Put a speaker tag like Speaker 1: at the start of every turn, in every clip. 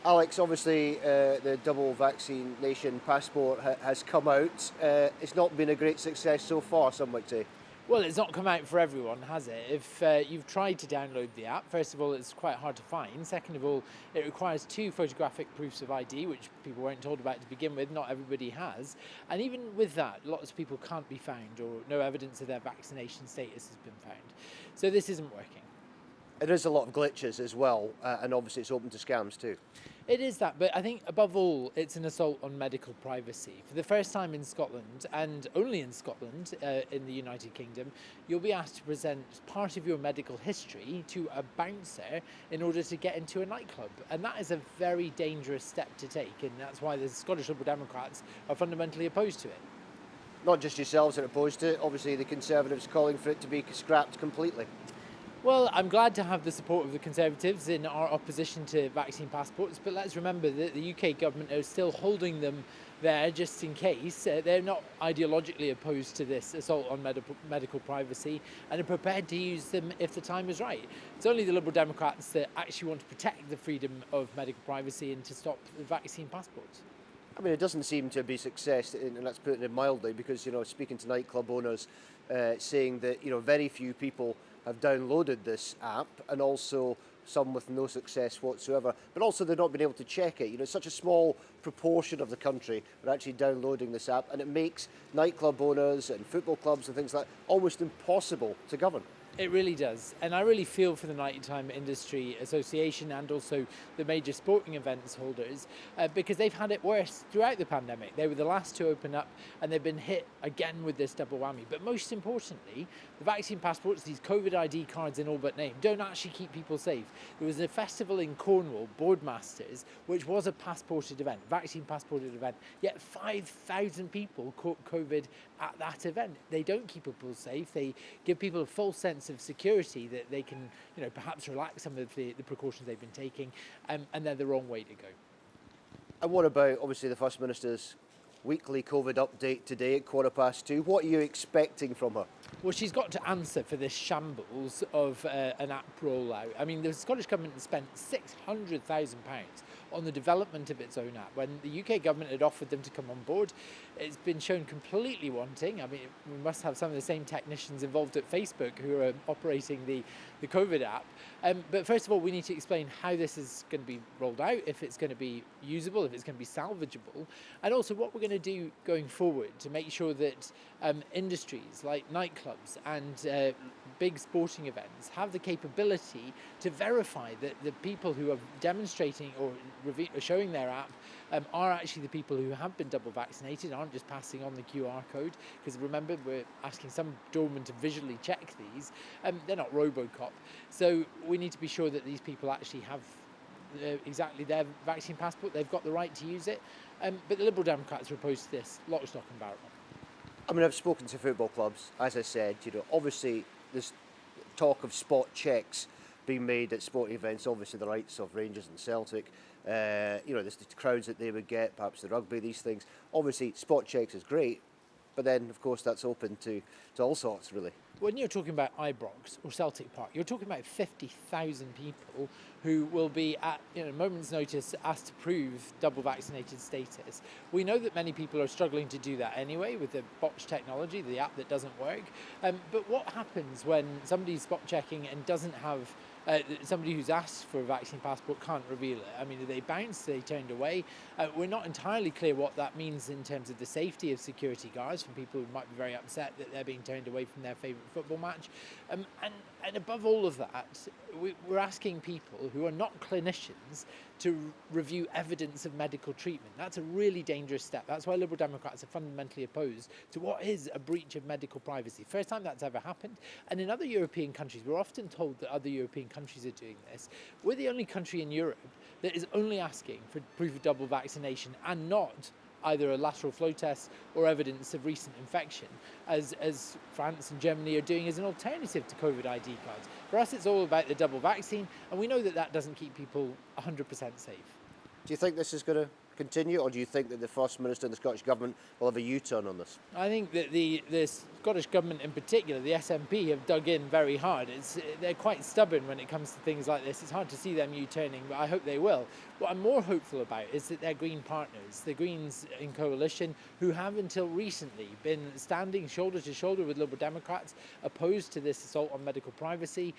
Speaker 1: Alex, obviously the double vaccination passport has come out. It's not been a great success so far, some might say.
Speaker 2: Well, it's not come out for everyone, has it? If you've tried to download the app, first of all, it's quite hard to find. Second of all, it requires two photographic proofs of ID, which people weren't told about to begin with. Not everybody has. And even with that, lots of people can't be found, or no evidence of their vaccination status has been found. So this isn't working.
Speaker 1: There is a lot of glitches as well, and obviously it's open to scams too.
Speaker 2: It is that, but I think above all, it's an assault on medical privacy. For the first time in Scotland, and only in Scotland, in the United Kingdom, you'll be asked to present part of your medical history to a bouncer in order to get into a nightclub. And that is a very dangerous step to take, and that's why the Scottish Liberal Democrats are fundamentally opposed to it.
Speaker 1: Not just yourselves are opposed to it, obviously the Conservatives calling for it to be scrapped completely.
Speaker 2: Well, I'm glad to have the support of the Conservatives in our opposition to vaccine passports, but let's remember that the UK government are still holding them there just in case. They're not ideologically opposed to this assault on medical privacy and are prepared to use them if the time is right. It's only the Liberal Democrats that actually want to protect the freedom of medical privacy and to stop the vaccine passports.
Speaker 1: I mean, it doesn't seem to be a success, and that's putting it mildly, because, speaking to nightclub owners, saying that, very few people have downloaded this app, and also some with no success whatsoever, but also they've not been able to check it. Such a small proportion of the country are actually downloading this app, and it makes nightclub owners and football clubs and things like that almost impossible to govern.
Speaker 2: It really does. And I really feel for the Nighttime Industry Association and also the major sporting events holders because they've had it worse throughout the pandemic. They were the last to open up and they've been hit again with this double whammy. But most importantly, the vaccine passports, these COVID ID cards in all but name, don't actually keep people safe. There was a festival in Cornwall, Boardmasters, which was a passported event, vaccine passported event, yet 5,000 people caught COVID at that event. They don't keep people safe. They give people a false sense of security that they can, perhaps relax some of the precautions they've been taking, and they're the wrong way to go.
Speaker 1: And what about, obviously, the First Minister's weekly COVID update today at 2:15? What are you expecting from her?
Speaker 2: Well, she's got to answer for this shambles of an app rollout. I mean, the Scottish Government spent £600,000 on the development of its own app. When the UK government had offered them to come on board, it's been shown completely wanting. I mean, we must have some of the same technicians involved at Facebook who are operating the COVID app. But first of all, we need to explain how this is going to be rolled out, if it's going to be usable, if it's going to be salvageable, and also what we're going to do going forward to make sure that industries like nightclubs and big sporting events have the capability to verify that the people who are demonstrating or showing their app are actually the people who have been double vaccinated, aren't just passing on the QR code. Because remember, we're asking some doorman to visually check these. They're not Robocop. So we need to be sure that these people actually have exactly their vaccine passport. They've got the right to use it. But the Liberal Democrats are opposed to this, lock, stock and barrel.
Speaker 1: I mean, I've spoken to football clubs, as I said, obviously there's talk of spot checks being made at sporting events, obviously the likes of Rangers and Celtic, there's the crowds that they would get, perhaps the rugby, these things. Obviously, spot checks is great, but then, of course, that's open to all sorts, really.
Speaker 2: When you're talking about Ibrox or Celtic Park, you're talking about 50,000 people who will be at a moment's notice asked to prove double vaccinated status. We know that many people are struggling to do that anyway with the botch technology, the app that doesn't work. But what happens when somebody's spot checking and doesn't have somebody who's asked for a vaccine passport can't reveal it? I mean, are they bounced? Are they turned away? We're not entirely clear what that means in terms of the safety of security guards from people who might be very upset that they're being turned away from their favourite football match. And above all of that, we're asking people who are not clinicians to review evidence of medical treatment. That's a really dangerous step. That's why Liberal Democrats are fundamentally opposed to what is a breach of medical privacy. First time that's ever happened. And in other European countries, we're often told that other European countries are doing this. We're the only country in Europe that is only asking for proof of double vaccination and not either a lateral flow test or evidence of recent infection, as France and Germany are doing as an alternative to COVID ID cards. For us, it's all about the double vaccine, and we know that that doesn't keep people 100% safe.
Speaker 1: Do you think this is going to continue, or do you think that the First Minister and the Scottish Government will have a U-turn on this?
Speaker 2: I think that the Scottish Government in particular, the SNP, have dug in very hard. They're quite stubborn when it comes to things like this. It's hard to see them U-turning, but I hope they will. What I'm more hopeful about is that their Green partners, the Greens in coalition, who have until recently been standing shoulder to shoulder with Liberal Democrats, opposed to this assault on medical privacy,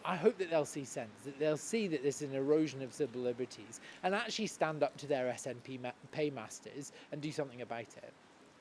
Speaker 2: I hope that they'll see sense, that they'll see that this is an erosion of civil liberties and actually stand up to their SNP paymasters and do something about it.